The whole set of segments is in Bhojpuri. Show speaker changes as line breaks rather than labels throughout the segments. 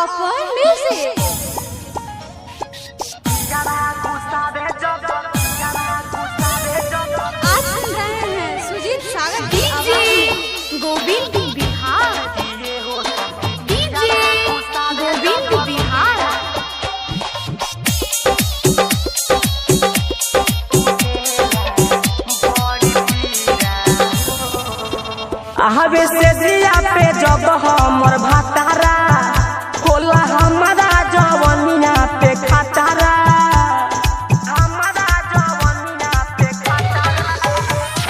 Offer music. आज सुन रहे हैं सुजीत सागर डीजे गोविंद बिहार। डीजे गोविंद बिहार।
आहबे से दिया पे जब हमर भातारा होला हमारा जवनिया पे खतारा।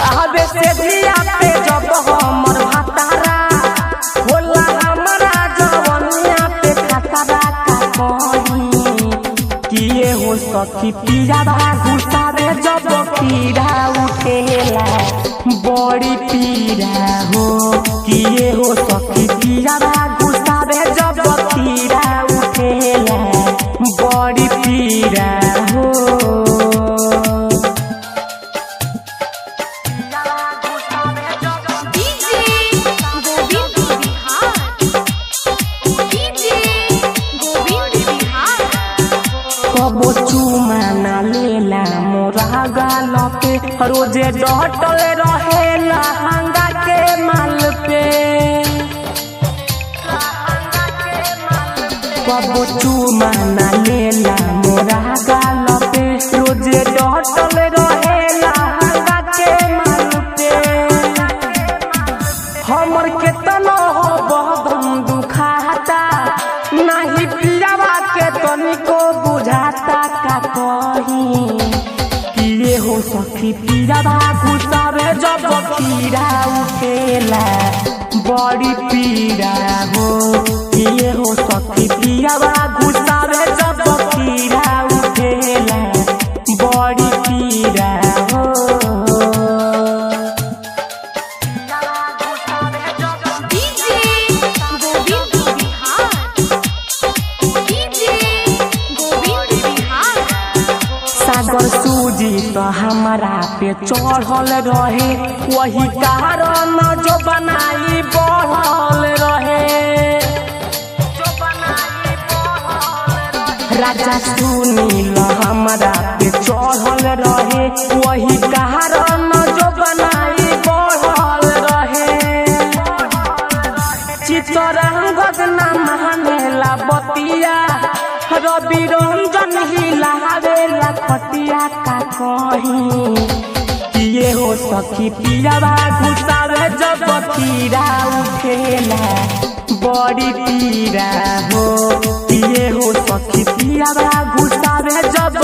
आहबे से दिया पे जब हमर भातारा होला हमारा जवनिया पे खतारा। का कही किए हो सखी पीरा घुसावे जब पीरा उठेला बड़ी पीरा हो। किए हो सखी पीरा घुसावे जब पीरा उठेला बड़ी पीरा हो।
डीजे गोविंद बिहार। डीजे गोविंद बिहार।
कबो चुमा ना लेला मोरा गाल पे रोजे डटल रहेला हंगा के माल पे। कबो चुमा ना लेला मोरा गाल पे रोजे डटल रहेला हंगा के माल पे। हमर केतनो हो बदन दुखाता नहीं पियावा के तनिको बुझाता। का कही किए हो सखी पीरा घुसावे जब पीरा उठेला बड़ी पीरा हो। किए हो सखी पीरा घुसावे जब पीरा उठेला बड़ी पीरा हो।
डीजे गोविंद बिहार। डीजे गोविंद बिहार।
सागर सूजी तो हमारा पे चढ़ल रहे वही कारण जो बनाई बढ़ल रहे। राजा सुनील हमारा पे चढ़ल रहे वही कारण जो बनाई बढ़ल रहे। चितरंगद ना मानेला बतिया रवि रंजन हिलावेला खटिया। का कही किए हो सखी पीरा घुसावे जब पीरा उठेला बड़ी पीरा हो। किए हो सखी पीरा घुसावे जब